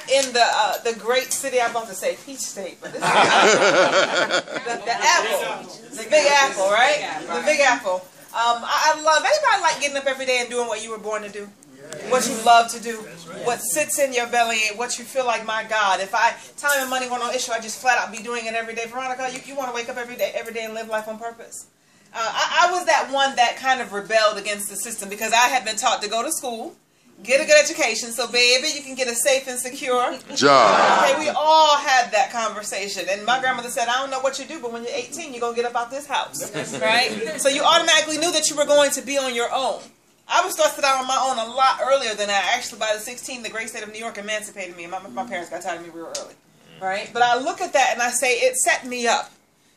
back in the great city. I'm about to say Peach State, but this is the apple, the Big Apple, right? The Big Apple. I love. Anybody like getting up every day and doing what you were born to do? What you love to do, what sits in your belly, what you feel like, my God, if time and money weren't no issue, I just flat out be doing it every day. Veronica, you want to wake up every day and live life on purpose? I was that one that kind of rebelled against the system because I had been taught to go to school, get a good education, so baby, you can get a safe and secure job. Okay, we all had that conversation, and my grandmother said, I don't know what you do, but when you're 18, you're going to get up out this house, right? So you automatically knew that you were going to be on your own. I was thrusted out on my own a lot earlier than that. Actually, by the 16, the great state of New York emancipated me, and my parents got tired of me real early, right? But I look at that and I say it set me up.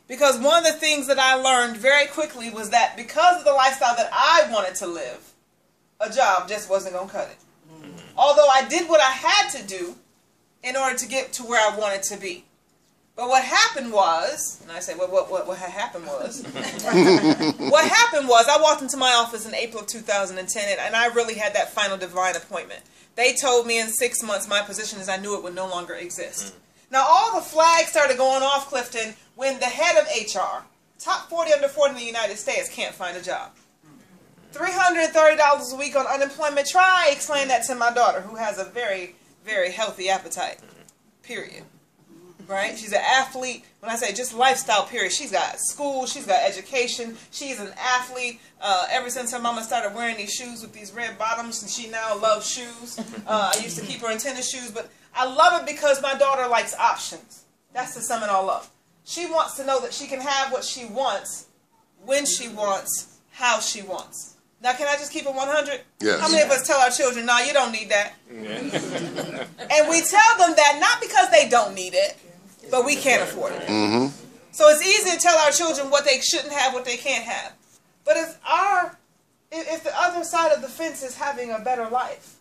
Because one of the things that I learned very quickly was that because of the lifestyle that I wanted to live, a job just wasn't going to cut it. Although I did what I had to do in order to get to where I wanted to be. But what happened was, and I say, what happened was, what happened was I walked into my office in April of 2010, and I really had that final divine appointment. They told me in 6 months my position as I knew it would no longer exist. Now all the flags started going off, Clifton, when the head of HR, top 40 under 40 in the United States, can't find a job. $330 a week on unemployment. Try explain that to my daughter, who has a very, very healthy appetite, period. Right? She's an athlete. When I say just lifestyle, period, she's got school, she's got education, she's an athlete. Ever since her mama started wearing these shoes with these red bottoms, and she now loves shoes. I used to keep her in tennis shoes, but I love it because my daughter likes options. That's the sum and all love. She wants to know that she can have what she wants, when she wants, how she wants. Now, can I just keep it 100? Yes. How many of us tell our children, no, you don't need that? And we tell them that not because they don't need it, but we can't afford it. So it's easy to tell our children what they shouldn't have, what they can't have. But if the other side of the fence is having a better life,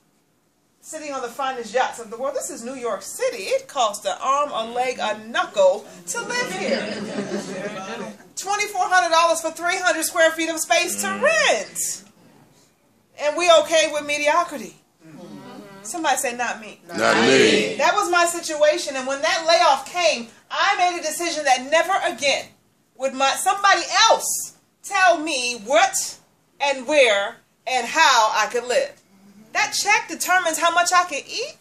sitting on the finest yachts of the world, this is New York City. It costs an arm, a leg, a knuckle to live here. $2,400 for 300 square feet of space to rent. And we okay with mediocrity. Somebody say, not me. Not me. That was my situation, and when that layoff came, I made a decision that never again would somebody else tell me what and where and how I could live. That check determines how much I can eat.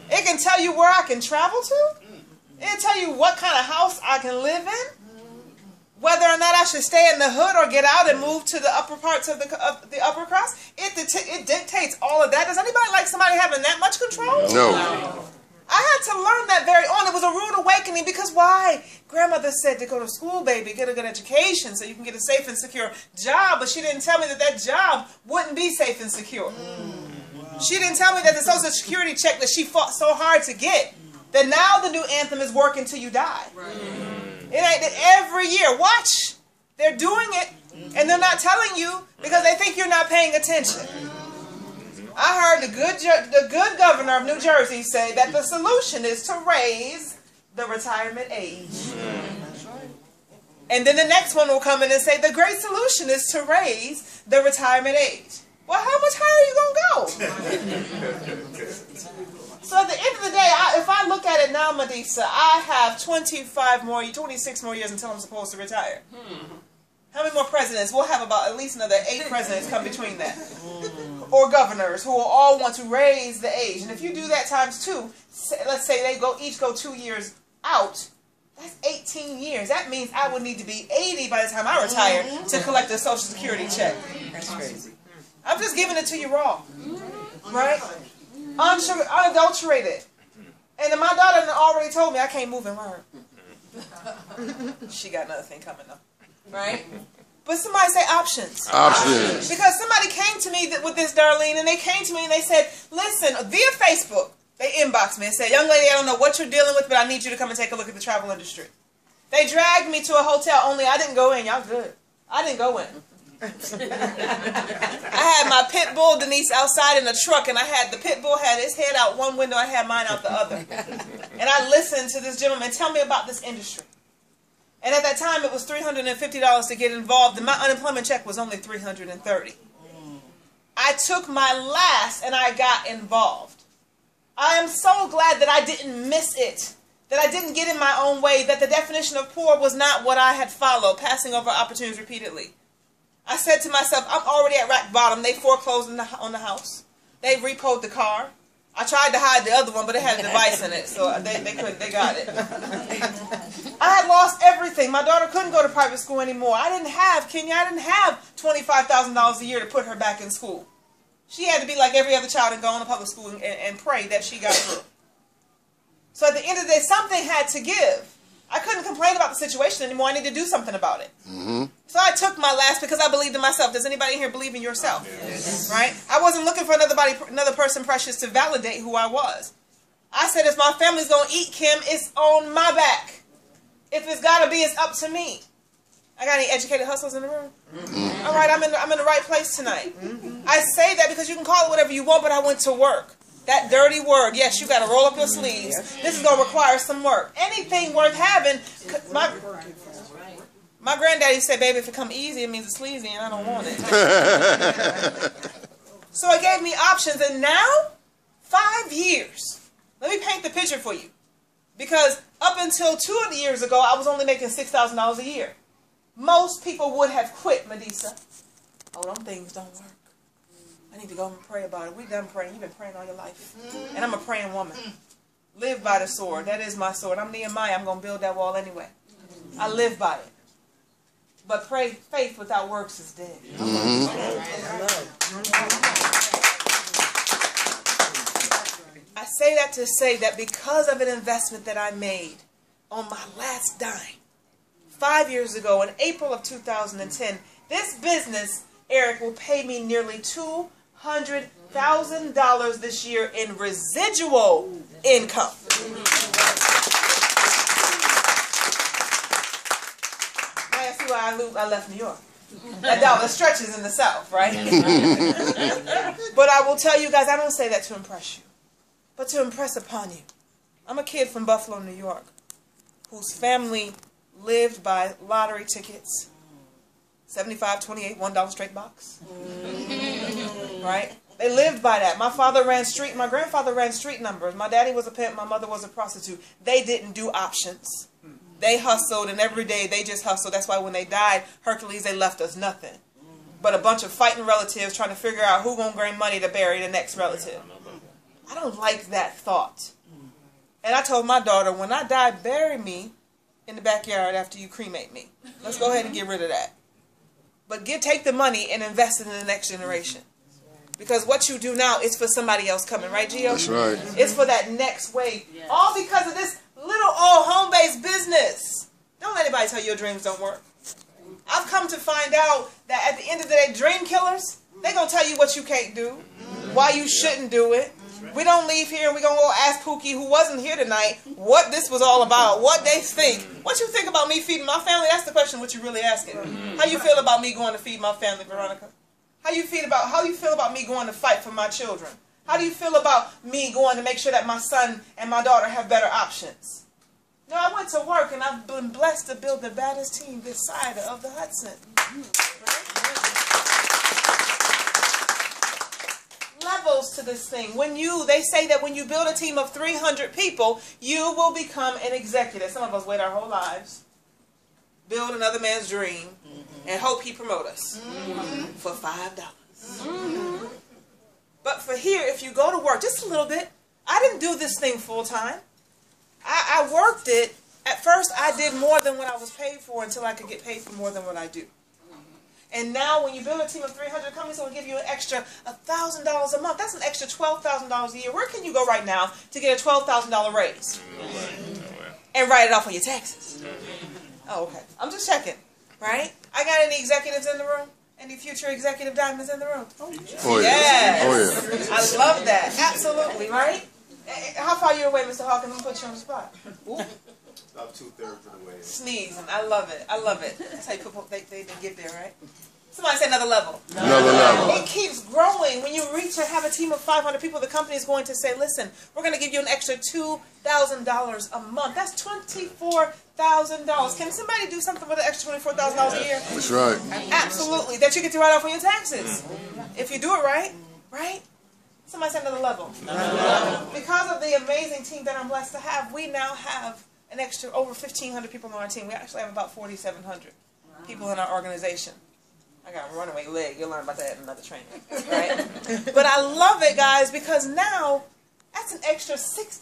It can tell you where I can travel to. It'll tell you what kind of house I can live in. Whether or not I should stay in the hood or get out and move to the upper parts of the upper crust. It dictates all of that. Does anybody like somebody having that much control? No. I had to learn that very on. It was a rude awakening because why? Grandmother said to go to school, baby, get a good education so you can get a safe and secure job. But she didn't tell me that that job wouldn't be safe and secure. She didn't tell me that the Social Security check that she fought so hard to get, that now the new anthem is work until you die. It ain't that every year. Watch. They're doing it, and they're not telling you because they think you're not paying attention. I heard the good governor of New Jersey say that the solution is to raise the retirement age. And then the next one will come in and say the great solution is to raise the retirement age. Well, how much higher are you going to go? So at the end of the day, if I look at it now, Medisa, I have 26 more years until I'm supposed to retire. How many more presidents? We'll have about at least another 8 presidents come between that. Or governors who will all want to raise the age. And if you do that times 2, let's say they each go 2 years out, that's 18 years. That means I would need to be 80 by the time I retire to collect a Social Security check. That's crazy. I'm just giving it to you raw. Right? Unadulterated. And then my daughter already told me I can't move and learn. She got another thing coming up. Right? But somebody say options. Options. Because somebody came to me with this, Darlene, and they came to me and they said, listen, via Facebook, they inboxed me and said, young lady, I don't know what you're dealing with, but I need you to come and take a look at the travel industry. They dragged me to a hotel, only I didn't go in. Y'all good. I didn't go in. I had my pit bull Denise outside in the truck, and the pit bull had his head out one window, I had mine out the other. And I listened to this gentleman tell me about this industry. And at that time it was $350 to get involved, and my unemployment check was only $330. I took my last and I got involved. I am so glad that I didn't miss it, that I didn't get in my own way, that the definition of poor was not what I had followed, passing over opportunities repeatedly. I said to myself, I'm already at rock bottom. They foreclosed on the house. They repoed the car. I tried to hide the other one, but it had a device in it, so they couldn't. They got it. I had lost everything. My daughter couldn't go to private school anymore. I didn't have $25,000 a year to put her back in school. She had to be like every other child and go on to public school and pray that she got through. So at the end of the day, something had to give. I couldn't complain about the situation anymore. I needed to do something about it. So I took my last because I believed in myself. Does anybody in here believe in yourself? Yes. Right? I wasn't looking for another person precious to validate who I was. I said, if my family's going to eat, Kim, it's on my back. If it's got to be, it's up to me. I got any educated hustlers in the room? All right, I'm in the right place tonight. I say that because you can call it whatever you want, but I went to work. That dirty word, yes, you got to roll up your sleeves. This is going to require some work. Anything worth having, my granddaddy said, baby, if it come easy, it means it's sleazy, and I don't want it. So it gave me options, and now, 5 years. Let me paint the picture for you. Because up until 2 years ago, I was only making $6,000 a year. Most people would have quit, Medisa. Oh, them things don't work. I need to go and pray about it. We're done praying. You've been praying all your life. And I'm a praying woman. Live by the sword. That is my sword. I'm Nehemiah. I'm going to build that wall anyway. I live by it. But faith without works is dead. I say that to say that because of an investment that I made on my last dime 5 years ago in April of 2010, this business, Eric, will pay me nearly $200,000 this year in residual income. Now you see why I left New York. That stretches in the South, right? But I will tell you guys, I don't say that to impress you, but to impress upon you. I'm a kid from Buffalo, New York, whose family lived by lottery tickets. 75, 28, $1 straight box. Right? They lived by that. My father ran my grandfather ran street numbers. My daddy was a pimp, my mother was a prostitute. They didn't do options. They hustled, and every day they just hustled. That's why when they died, Hercules, they left us nothing. But a bunch of fighting relatives trying to figure out who's going to bring money to bury the next relative. I don't like that thought. And I told my daughter, when I die, bury me in the backyard after you cremate me. Let's go ahead and get rid of that. But take the money and invest it in the next generation. Because what you do now is for somebody else coming, right, Gio? That's right. It's for that next wave. Yes. All because of this little old home-based business. Don't let anybody tell you your dreams don't work. I've come to find out that at the end of the day, dream killers, they're going to tell you what you can't do, why you shouldn't do it. We don't leave here and we're going to go ask Pookie, who wasn't here tonight, what this was all about, what they think. What you think about me feeding my family? That's the question what you're really asking. How you feel about me going to feed my family, Veronica? How you feel about me going to fight for my children? How do you feel about me going to make sure that my son and my daughter have better options? No, I went to work and I've been blessed to build the baddest team this side of the Hudson. Levels to this thing. They say that when you build a team of 300 people, you will become an executive. Some of us wait our whole lives, build another man's dream, and hope he promote us for $5. But for here, if you go to work just a little bit, I didn't do this thing full time. I worked it. At first, I did more than what I was paid for until I could get paid for more than what I do. And now when you build a team of 300 companies, it will give you an extra $1,000 a month. That's an extra $12,000 a year. Where can you go right now to get a $12,000 raise? And write it off on your taxes. Oh, okay. I'm just checking, right? I got any executives in the room? Any future executive diamonds in the room? Oh, yes. Oh, yeah. I love that. Absolutely, right? How far are you away, Mr. Hawkins? I'm going to put you on the spot. About 2/3 of the way. Sneezing. I love it. I love it. That's how they get there, right? Somebody say another level. Another level. It keeps growing. When you reach and have a team of 500 people, the company is going to say, listen, we're going to give you an extra $2,000 a month. That's $24,000. Can somebody do something with an extra $24,000 a year? That's right. Absolutely. That you get to write off on your taxes. If you do it right, right? Somebody say another level. Because of the amazing team that I'm blessed to have, we now have an extra over 1,500 people on our team. We actually have about 4,700 people in our organization. I got a runaway leg. You'll learn about that in another training. Right? But I love it, guys, because now that's an extra 60